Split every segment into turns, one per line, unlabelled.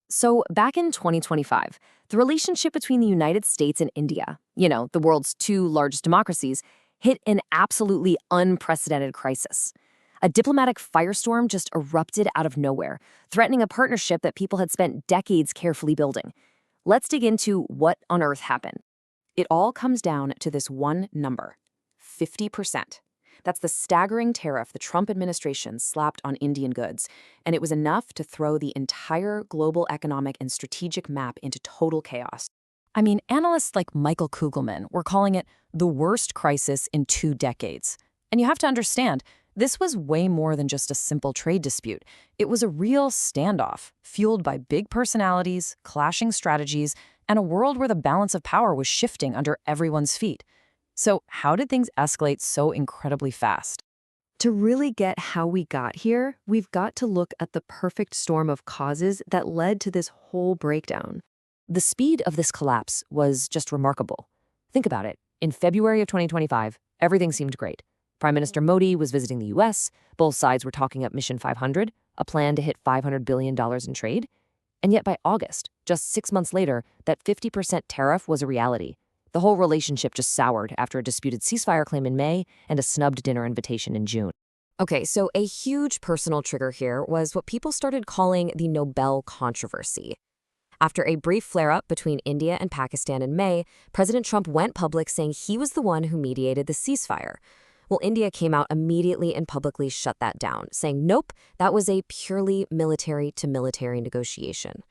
So, back in 2025, the relationship between the United States and India, the world's two largest democracies, hit an absolutely unprecedented crisis. A diplomatic firestorm just erupted out of nowhere, threatening a partnership that people had spent decades carefully building. Let's dig into what on earth happened.
It all comes down to this one number, 50%. That's the staggering tariff the Trump administration slapped on Indian goods, and it was enough to throw the entire global economic and strategic map into total chaos.
I mean, analysts like Michael Kugelman were calling it the worst crisis in 2 decades. And you have to understand, this was way more than just a simple trade dispute. It was a real standoff, fueled by big personalities, clashing strategies, and a world where the balance of power was shifting under everyone's feet. So how did things escalate so incredibly fast?
To really get how we got here, we've got to look at the perfect storm of causes that led to this whole breakdown.
The speed of this collapse was just remarkable. Think about it. In February of 2025, everything seemed great. Prime Minister Modi was visiting the US, both sides were talking up Mission 500, a plan to hit $500 billion in trade. And yet by August, just 6 months later, that 50% tariff was a reality. The whole relationship just soured after a disputed ceasefire claim in May and a snubbed dinner invitation in June. Okay, so a huge personal trigger here was what people started calling the Nobel controversy. After a brief flare-up between India and Pakistan in May, President Trump went public saying he was the one who mediated the ceasefire. Well, India came out immediately and publicly shut that down, saying, nope, that was a purely military-to-military negotiation.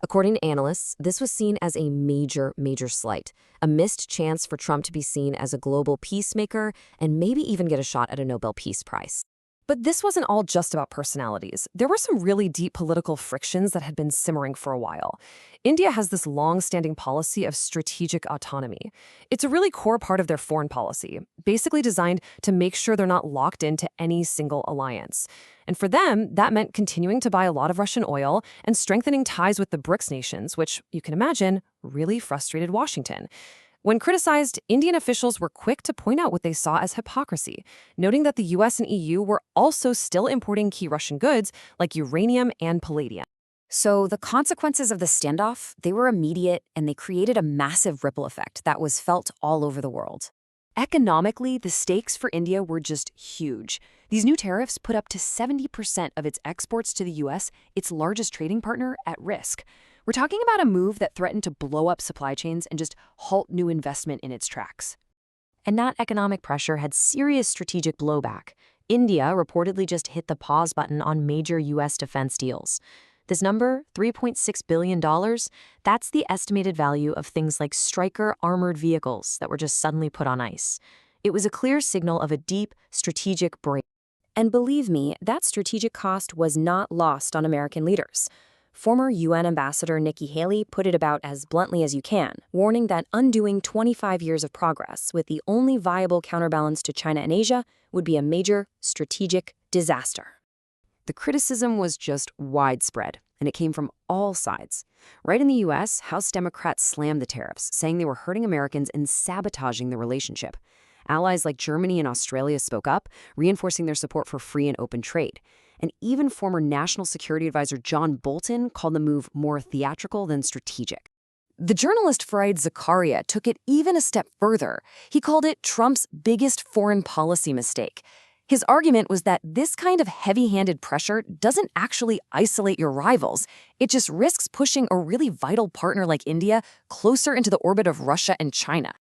According to analysts, this was seen as a major slight, a missed chance for Trump to be seen as a global peacemaker and maybe even get a shot at a Nobel Peace Prize.
But this wasn't all just about personalities. There were some really deep political frictions that had been simmering for a while. India has this long-standing policy of strategic autonomy. It's a really core part of their foreign policy, basically designed to make sure they're not locked into any single alliance. And for them, that meant continuing to buy a lot of Russian oil and strengthening ties with the BRICS nations, which, you can imagine, really frustrated Washington. When criticized, Indian officials were quick to point out what they saw as hypocrisy, noting that the US and EU were also still importing key Russian goods like uranium and palladium.
So the consequences of the standoff, they were immediate and they created a massive ripple effect that was felt all over the world.
Economically, the stakes for India were just huge. These new tariffs put up to 70% of its exports to the US, its largest trading partner, at risk. We're talking about a move that threatened to blow up supply chains and just halt new investment in its tracks.
And that economic pressure had serious strategic blowback. India reportedly just hit the pause button on major US defense deals. This number, $3.6 billion, that's the estimated value of things like Stryker armored vehicles that were just suddenly put on ice. It was a clear signal of a deep strategic break. And believe me, that strategic cost was not lost on American leaders. Former UN Ambassador Nikki Haley put it about as bluntly as you can, warning that undoing 25 years of progress with the only viable counterbalance to China and Asia would be a major strategic disaster.
The criticism was just widespread, and it came from all sides. Right in the US, House Democrats slammed the tariffs, saying they were hurting Americans and sabotaging the relationship. Allies like Germany and Australia spoke up, reinforcing their support for free and open trade. And even former National Security Advisor John Bolton called the move more theatrical than strategic. The journalist Fareed Zakaria took it even a step further. He called it Trump's biggest foreign policy mistake. His argument was that this kind of heavy-handed pressure doesn't actually isolate your rivals. It just risks pushing a really vital partner like India closer into the orbit of Russia and China.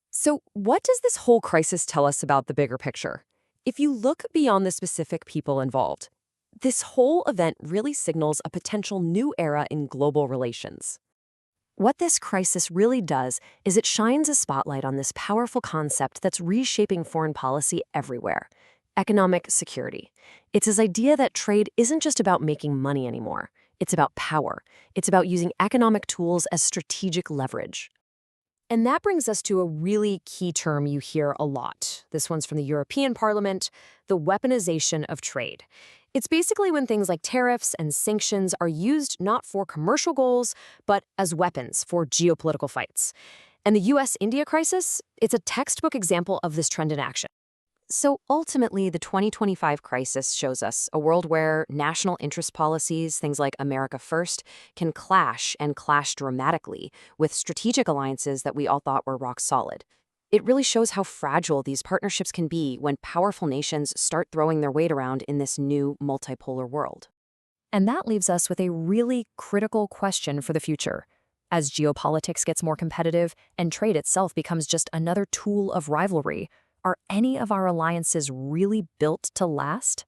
So what does this whole crisis tell us about the bigger picture? If you look beyond the specific people involved, this whole event really signals a potential new era in global relations. What this crisis really does is it shines a spotlight on this powerful concept that's reshaping foreign policy everywhere: economic security. It's this idea that trade isn't just about making money anymore. It's about power. It's about using economic tools as strategic leverage. And that brings us to a really key term you hear a lot. This one's from the European Parliament: the weaponization of trade. It's basically when things like tariffs and sanctions are used not for commercial goals, but as weapons for geopolitical fights. And the US-India crisis, it's a textbook example of this trend in action. So ultimately, the 2025 crisis shows us a world where national interest policies, things like America First, can clash and clash dramatically with strategic alliances that we all thought were rock solid. It really shows how fragile these partnerships can be when powerful nations start throwing their weight around in this new multipolar world.
And that leaves us with a really critical question for the future. As geopolitics gets more competitive and trade itself becomes just another tool of rivalry, are any of our alliances really built to last?